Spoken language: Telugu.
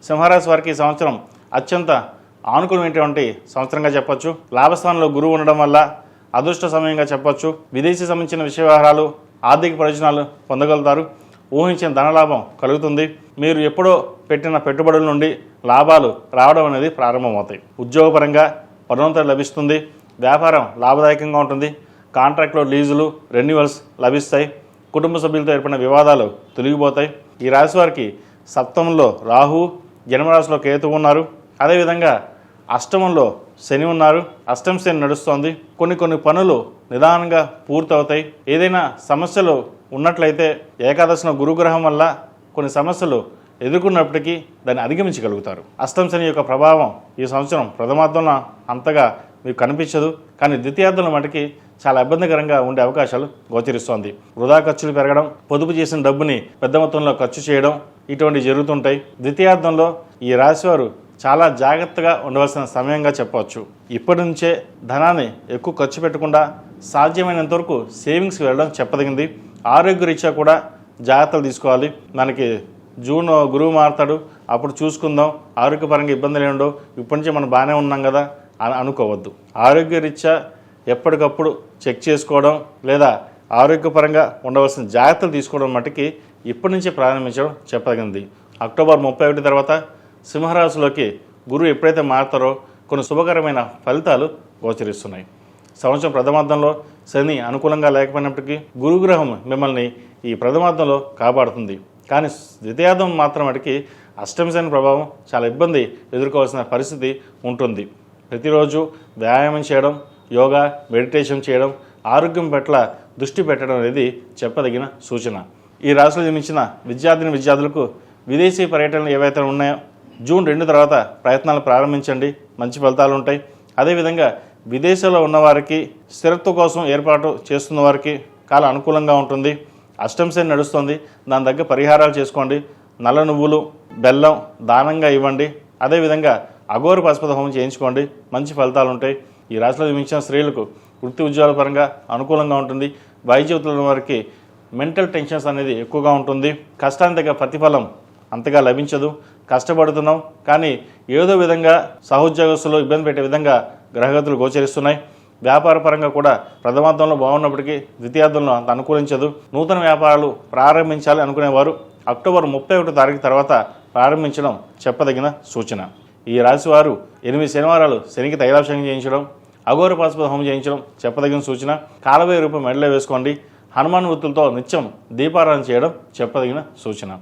సింహరాశి వారికి ఈ సంవత్సరం అత్యంత ఆనుకూలమైనటువంటి సంవత్సరంగా చెప్పొచ్చు. లాభస్థానంలో గురువు ఉండడం వల్ల అదృష్ట సమయంగా చెప్పొచ్చు. విదేశీ సంబంధించిన విషయ వ్యవహారాలు, ఆర్థిక ప్రయోజనాలు పొందగలుగుతారు. ఊహించిన ధనలాభం కలుగుతుంది. మీరు ఎప్పుడో పెట్టిన పెట్టుబడుల నుండి లాభాలు రావడం అనేది ప్రారంభమవుతాయి. ఉద్యోగపరంగా పదోన్నతి లభిస్తుంది. వ్యాపారం లాభదాయకంగా ఉంటుంది. కాంట్రాక్ట్లో లీజులు, రెన్యువల్స్ లభిస్తాయి. కుటుంబ సభ్యులతో ఏర్పడిన వివాదాలు తొలగిపోతాయి. ఈ రాశి వారికి సప్తమంలో రాహు, జన్మరాశిలో కేతువు ఉన్నారు. అదేవిధంగా అష్టమంలో శని ఉన్నారు. అష్టమ శని నడుస్తోంది. కొన్ని పనులు నిదానంగా పూర్తవుతాయి. ఏదైనా సమస్యలు ఉన్నట్లయితే ఏకాదశిన గురుగ్రహం వల్ల కొన్ని సమస్యలు ఎదుర్కొన్నప్పటికీ దాన్ని అధిగమించగలుగుతారు. అష్టమ శని యొక్క ప్రభావం ఈ సంవత్సరం ప్రథమార్థంలో అంతగా మీకు కనిపించదు, కానీ ద్వితీయార్థంలో మటుకి చాలా ఇబ్బందికరంగా ఉండే అవకాశాలు గోచరిస్తోంది. వృధా ఖర్చులు పెరగడం, పొదుపు చేసిన డబ్బుని పెద్ద మొత్తంలో ఖర్చు చేయడం ఇటువంటివి జరుగుతుంటాయి. ద్వితీయార్థంలో ఈ రాశివారు చాలా జాగ్రత్తగా ఉండవలసిన సమయంగా చెప్పవచ్చు. ఇప్పటి నుంచే ధనాన్ని ఎక్కువ ఖర్చు పెట్టకుండా సాధ్యమైనంత వరకు సేవింగ్స్కి వెళ్ళడం చెప్పదగింది. ఆరోగ్యరీత్యా కూడా జాగ్రత్తలు తీసుకోవాలి. మనకి జూన్ గురువు మారుతాడు, అప్పుడు చూసుకుందాం, ఆరోగ్యపరంగా ఇబ్బందులు ఉండవు, ఇప్పటి నుంచి మనం బాగానే ఉన్నాం కదా అని అనుకోవద్దు. ఆరోగ్యరీత్యా ఎప్పటికప్పుడు చెక్ చేసుకోవడం లేదా ఆరోగ్యపరంగా ఉండవలసిన జాగ్రత్తలు తీసుకోవడం మటుకి ఇప్పటి నుంచే ప్రారంభించడం చెప్పదగింది. అక్టోబర్ 31 తర్వాత సింహరాశిలోకి గురువు ఎప్పుడైతే మారుతారో కొన్ని శుభకరమైన ఫలితాలు గోచరిస్తున్నాయి. సంవత్సరం ప్రథమార్థంలో శని అనుకూలంగా లేకపోయినప్పటికీ గురుగ్రహం మిమ్మల్ని ఈ ప్రథమార్థంలో కాపాడుతుంది. కానీ ద్వితీయార్థం మాత్రం మటుకి అష్టమ శని ప్రభావం చాలా ఇబ్బంది ఎదుర్కోవాల్సిన పరిస్థితి ఉంటుంది. ప్రతిరోజు వ్యాయామం చేయడం, యోగా, మెడిటేషన్ చేయడం, ఆరోగ్యం పట్ల దృష్టి పెట్టడం అనేది చెప్పదగిన సూచన. ఈ రాశిలో జన్మించిన విద్యార్థులకు విదేశీ పర్యటనలు ఏవైతే ఉన్నాయో జూన్ 2 తర్వాత ప్రయత్నాలు ప్రారంభించండి, మంచి ఫలితాలు ఉంటాయి. అదేవిధంగా విదేశాల్లో ఉన్నవారికి స్థిరత్వం కోసం ఏర్పాటు చేస్తున్న వారికి చాలా అనుకూలంగా ఉంటుంది. అష్టమ శని నడుస్తుంది, దాని దగ్గర పరిహారాలు చేసుకోండి. నల్ల నువ్వులు, బెల్లం దానంగా ఇవ్వండి. అదేవిధంగా అఘోర పశుపతి హోమం చేయించుకోండి, మంచి ఫలితాలు ఉంటాయి. ఈ రాశిలో జన్మించిన స్త్రీలకు వృత్తి ఉద్యోగాల పరంగా అనుకూలంగా ఉంటుంది. వైద్యుల వారికి మెంటల్ టెన్షన్స్ అనేది ఎక్కువగా ఉంటుంది. కష్టానికి తగ్గ ప్రతిఫలం అంతగా లభించదు. కష్టపడుతున్నాం కానీ ఏదో విధంగా సహోద్యోగస్తులు ఇబ్బంది పెట్టే విధంగా గ్రహగతులు గోచరిస్తున్నాయి. వ్యాపార పరంగా కూడా ప్రథమార్థంలో బాగున్నప్పటికీ ద్వితీయార్థంలో అంత అనుకూలించదు. నూతన వ్యాపారాలు ప్రారంభించాలి అనుకునేవారు అక్టోబర్ 31 తారీఖు తర్వాత ప్రారంభించడం చెప్పదగిన సూచన. ఈ రాశి వారు 8 శనివారాలు శనికి తైలాభిషేకం చేయించడం, అఘోర పశుపతి హోమం చేయించడం చెప్పదగిన సూచన. కాలభైరవ రూపం మెడలో వేసుకోండి. హనుమాన్ వృత్తులతో నిత్యం దీపారాధన చేయడం చెప్పదగిన సూచన.